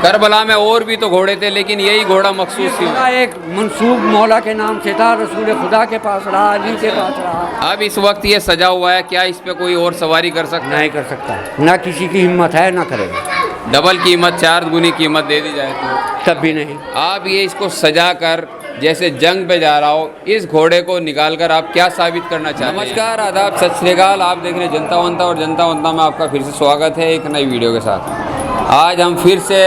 Karbala में और भी तो घोड़े थे, लेकिन यही घोड़ा मखसूस क्यों? एक मंसूब मौला के नाम से था, रसूल खुदा के पास रहा, अली के पास रहा। अब इस वक्त ये सजा हुआ है, क्या इस पे कोई और सवारी कर सकता है? नहीं कर सकता, ना किसी की हिम्मत है, ना करेगा। डबल कीमत, 4 गुनी कीमत दे दी जाए तो तब भी नहीं। आप ये इसको सजा कर जैसे जंग पे जा रहा हो, इस घोड़े को निकाल कर आप क्या साबित करना चाहते हैं? नमस्कार, आदाब, सत श्री अकाल। आप देख रहे हैं जनता वंता, और जनता वंता में आपका फिर से स्वागत है एक नई वीडियो के साथ। आज हम फिर से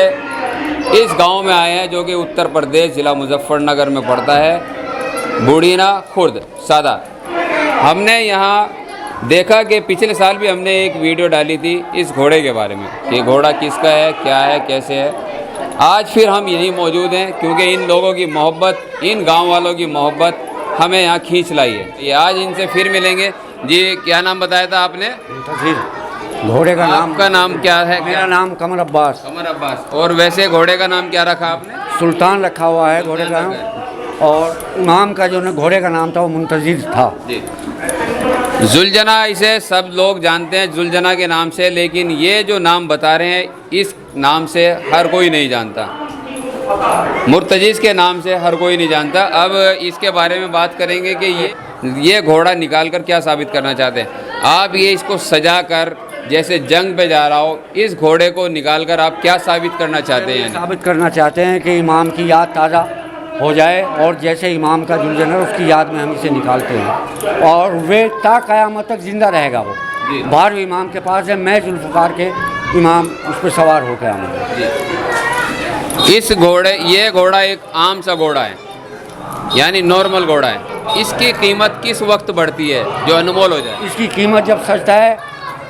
इस गांव में आए हैं जो कि उत्तर प्रदेश ज़िला मुजफ्फरनगर में पड़ता है, बूढ़ीना खुर्द सादा। हमने यहाँ देखा कि पिछले साल भी हमने एक वीडियो डाली थी इस घोड़े के बारे में कि घोड़ा किसका है, क्या है, कैसे है। आज फिर हम यहीं मौजूद हैं क्योंकि इन लोगों की मोहब्बत, इन गांव वालों की मोहब्बत हमें यहाँ खींच लाई है। ये आज इनसे फिर मिलेंगे। जी, क्या नाम बताया था आपने? घोड़े का नाम, आपका नाम क्या है? मेरा नाम कमर अब्बास। कमर अब्बास। और वैसे घोड़े का नाम क्या रखा आपने? सुल्तान रखा हुआ है घोड़े का। और इमाम का जो ना घोड़े का नाम था वो मुंतजिर था। जी, जुलजना इसे सब लोग जानते हैं जुलजना के नाम से, लेकिन ये जो नाम बता रहे हैं इस नाम से हर कोई नहीं जानता। मुर्तजिज़ के नाम से हर कोई नहीं जानता। अब इसके बारे में बात करेंगे कि ये घोड़ा निकाल कर क्या साबित करना चाहते हैं। आप ये इसको सजा कर जैसे जंग पे जा रहा हो, इस घोड़े को निकाल कर आप क्या साबित करना चाहते हैं? साबित करना चाहते हैं कि इमाम की याद ताज़ा हो जाए, और जैसे इमाम का जुलजना उसकी याद में हम इसे निकालते हैं, और वे ता क़यामत तक जिंदा रहेगा। वो बाहर इमाम के पास है, मैं जुल्फ़िकार के इमाम उस पर सवार होकर आऊँगा। ये घोड़ा एक आम सा घोड़ा है, यानी नॉर्मल घोड़ा है। इसकी कीमत किस वक्त बढ़ती है जो अनमोल हो जाए? इसकी कीमत जब सजता है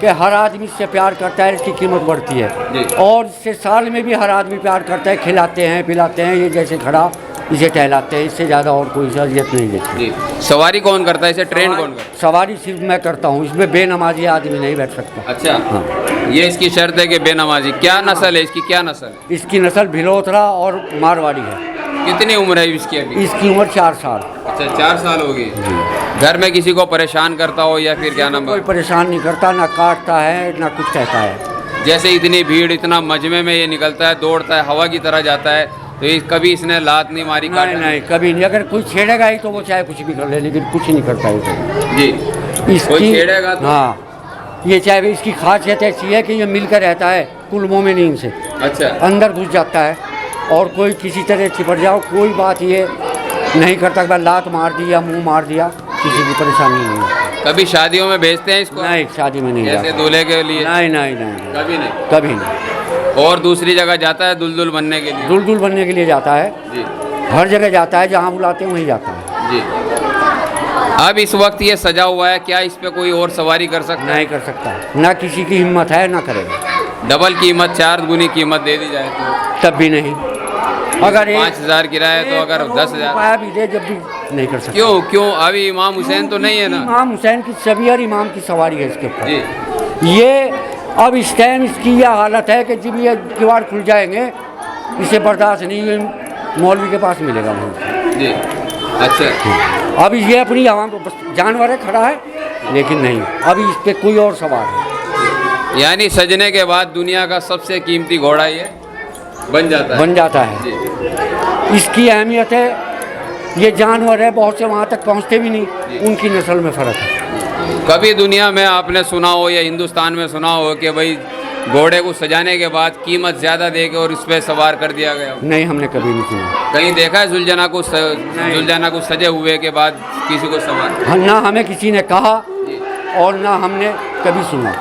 कि हर आदमी इससे प्यार करता है, इसकी कीमत बढ़ती है। और इससे साल में भी हर आदमी प्यार करता है, खिलाते हैं, पिलाते हैं। ये जैसे खड़ा इसे टहलाते हैं, इससे ज़्यादा और कोई अजियत नहीं देती। सवारी कौन करता है इसे? ट्रेन कौन करता है? सवारी सिर्फ मैं करता हूँ। इसमें बेनमाजी आदमी नहीं बैठ सकता। अच्छा, हाँ। ये इसकी शर्त है कि बेनमाजी। क्या नस्ल है इसकी? क्या नस्ल? इसकी नस्ल भिलोथरा और मारवाड़ी है। कितनी उम्र है इसकी अभी? इसकी उम्र 4 साल। अच्छा, 4 साल हो गई। घर में किसी को परेशान करता हो या फिर क्या नाम? कोई परेशान नहीं करता, ना काटता है, ना कुछ कहता है। जैसे इतनी भीड़, इतना मजमे में ये निकलता है, दौड़ता है, हवा की तरह जाता है, तो कभी इसने लात नहीं मारी? नहीं, कभी नहीं। अगर कोई छेड़ेगा ही तो वो चाहे कुछ भी कर ले, लेकिन कुछ नहीं करता है जी। इसकी छेड़ेगा तो? हाँ, ये चाहे इसकी खासियत ऐसी है कि ये मिलकर रहता है कुल मोमिनीन से। अच्छा, अंदर घुस जाता है, और कोई किसी तरह चिपट जाओ, कोई बात ये नहीं करता कि लात मार दिया, मुंह मार दिया, किसी की परेशानी नहीं है। कभी शादियों में भेजते हैं इसको? नहीं, शादी में नहीं जैसे दूल्हे के लिए? नहीं, कभी नहीं। कभी नहीं। और दूसरी जगह जाता है दुल्दुल बनने के लिए? दुल्दुल बनने के लिए जाता है जी। हर जगह जाता है, जहाँ बुलाते हैं वहीं जाता है जी। अब इस वक्त ये सजा हुआ है, क्या इस पे कोई और सवारी कर सकता है? नहीं कर सकता, ना किसी की हिम्मत है, ना करेगा। डबल कीमत, 4 गुनी कीमत दे दी जाए तो? तब भी नहीं। अगर 5,000 किराया तो अगर 10,000 भी दे, जब भी नहीं कर सकता। क्यों? अभी इमाम हुसैन तो नहीं है ना? इमाम हुसैन की छवि और इमाम की सवारी है इसके ऊपर जी। ये अब इस टाइम इसकी यह हालत है कि जब ये किवाड़ खुल जाएंगे, इसे बर्दाश्त नहीं, ये मौलवी के पास मिलेगा वहाँ जी। अच्छा, अब ये अपनी आवाम को बस जानवर है, खड़ा है, लेकिन नहीं, अभी इस पर कोई और सवार है। यानी सजने के बाद दुनिया का सबसे कीमती घोड़ा ये बन जाता है। जी। इसकी अहमियत है, ये जानवर है, बहुत से वहाँ तक पहुँचते भी नहीं, उनकी नस्ल में फ़र्क है। कभी दुनिया में आपने सुना हो या हिंदुस्तान में सुना हो कि भाई घोड़े को सजाने के बाद कीमत ज़्यादा दे के और इस पर सवार कर दिया गया? नहीं, हमने कभी नहीं सुना। कहीं देखा है जुलजना को सजे हुए के बाद किसी को सवार? ना हमें किसी ने कहा और ना हमने कभी सुना।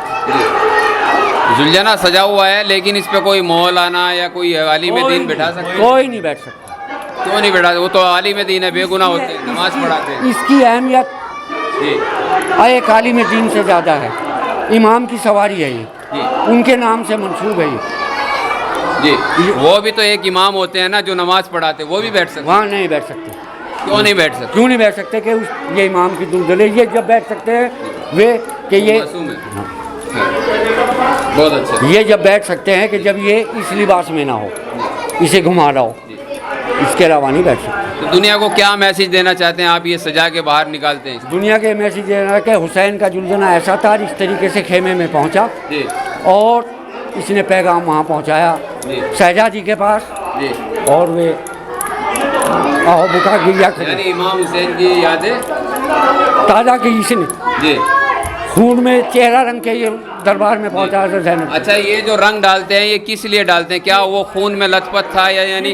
जुलजना सजा हुआ है, लेकिन इस पे कोई मौलाना या कोई आलिम दीन बैठा सकते? कोई नहीं बैठ सकता। क्यों नहीं बैठा? वो तो आलिम दीन है, बेगुनाह होते हैं, नमाज पढ़ाते हैं। इसकी अहमियत एक आलिम दीन से ज़्यादा है। इमाम की सवारी है ये, उनके नाम से मंसूब है ये। जी। वो भी तो एक इमाम होते हैं ना जो नमाज पढ़ाते, वो भी बैठ सकते? वहाँ नहीं बैठ सकते। क्यों नहीं बैठ सकते? क्यों नहीं बैठ सकते कि ये इमाम की दुल्हन है। ये जब बैठ सकते हैं वे कि ये बहुत अच्छा, ये जब बैठ सकते हैं कि जब ये इस लिबास में ना हो, इसे घुमा रहा हो, इसके अलावा नहीं बैठ सकते। तो दुनिया को क्या मैसेज देना चाहते हैं आप ये सजा के बाहर निकालते हैं? दुनिया के मैसेज देना है कि हुसैन का जुलजना ऐसा था, इस तरीके से खेमे में पहुंचा, जी। और इसने पैगाम वहाँ पहुँचाया जी। शहजादी के पास, जी, और वे बुका गिरिया यानी इमाम हुसैन की यादें। ताज़ा की इसने जी, खून में चेहरा रंग के ये दरबार में पहुँचा ज़ैनब। अच्छा, ये जो रंग डालते हैं ये किस लिए डालते हैं? क्या वो खून में लथपथ था, या यानी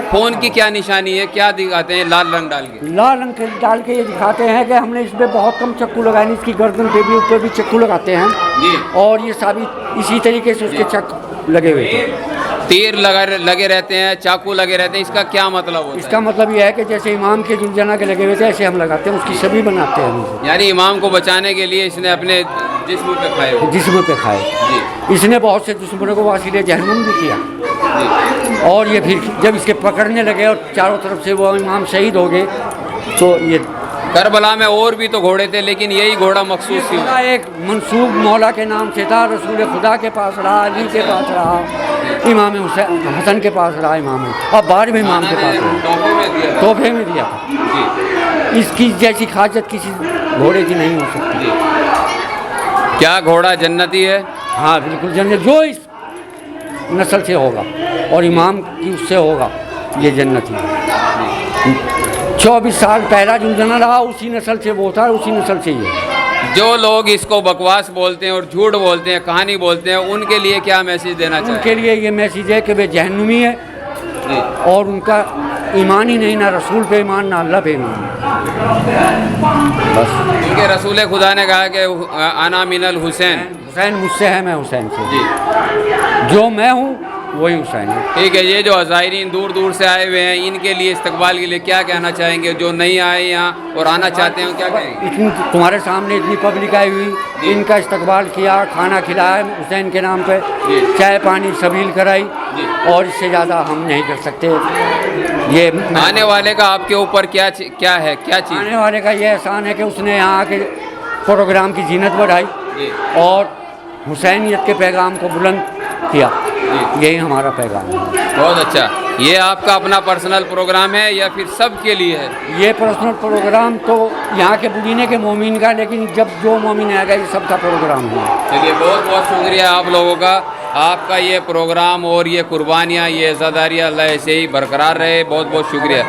खून की क्या निशानी है, क्या दिखाते हैं लाल रंग डाल के? लाल रंग के डाल के ये दिखाते हैं कि हमने इसमें बहुत कम चक्कू लगाए, इसकी गर्दन पे भी ऊपर भी चक्कू लगाते हैं, जी, और ये साबित इसी तरीके से उसके चक्कू लगे हुए थे। तीर लगे रहते हैं, चाकू लगे रहते हैं, इसका क्या मतलब होता इसका मतलब यह है कि जैसे इमाम के जुलझना के लगे हुए थे ऐसे हम लगाते हैं, उसकी सभी बनाते हैं हम है? यानी इमाम को बचाने के लिए इसने अपने जिस्म पे खाए हो। जिस्म पे खाए। जी, इसने बहुत से दुश्मनों को वासीले जहन्नुम भी किया, जी, और ये फिर जब इसके पकड़ने लगे और चारों तरफ से वो इमाम शहीद हो गए, तो ये करबला में और भी तो घोड़े थे, लेकिन यही घोड़ा मखसूस ही घोड़ा एक मंसूब मौला के नाम से था, रसूल खुदा के पास रहा, अली के पास रहा, इमाम हुसैन हसन के पास रहा, इमाम और बाद में इमाम के पास रहा, तोहफे में दिया। तोहफे में दिया था। जी, इसकी जैसी खासियत किसी घोड़े की नहीं हो सकती। जी। क्या घोड़ा जन्नती है? हाँ बिल्कुल, जन्नत जो इस नस्ल से होगा और इमाम की उससे होगा ये जन्नती है। 24 साल पहला जुलझना रहा, उसी नस्ल से वो था, उसी नस्ल से ये। जो लोग इसको बकवास बोलते हैं और झूठ बोलते हैं, कहानी बोलते हैं, उनके लिए क्या मैसेज देना चाहिए? उनके लिए ये मैसेज है कि वे जहन्नुमी है, जी, और उनका ईमान ही नहीं, ना रसूल पे ईमान ना अल्लाह पे ईमान, बस। क्योंकि रसूल खुदा ने कहा कि आना मिनल हुसैन। हुसैन मुझसे है, मैं हुसैन से, जी, जो मैं हूँ वही हुसैन है। ठीक है। ये जो ज़ायरीन दूर दूर से आए हुए हैं, इनके लिए इस्तकबाल के लिए क्या कहना चाहेंगे? जो नहीं आए यहाँ और आना चाहते हैं क्या कहेंगे? इतनी तुम्हारे सामने इतनी पब्लिक आई हुई, इनका इस्तकबाल किया, खाना खिलाया हुसैन के नाम पे, जी। चाय पानी सबील कराई, जी। और इससे ज़्यादा हम नहीं कर सकते। ये आने वाले का आपके ऊपर क्या है, क्या चीज़? आने वाले का ये एहसान है कि उसने यहाँ के प्रोग्राम की जीनत बढ़ाई जी, और हुसैनियत के पैगाम को बुलंद किया, यही हमारा पैगाम है। बहुत अच्छा। ये आपका अपना पर्सनल प्रोग्राम है या फिर सबके लिए है? ये पर्सनल प्रोग्राम तो यहाँ के बुदीने के मोमिन का, लेकिन जब जो मोमिन आएगा ये सबका प्रोग्राम है। चलिए, बहुत बहुत शुक्रिया आप लोगों का। आपका ये प्रोग्राम और ये कुर्बानियाँ, ये इज़्ज़ादारियाँ अल्लाह ऐसे ही बरकरार रहे। बहुत बहुत शुक्रिया।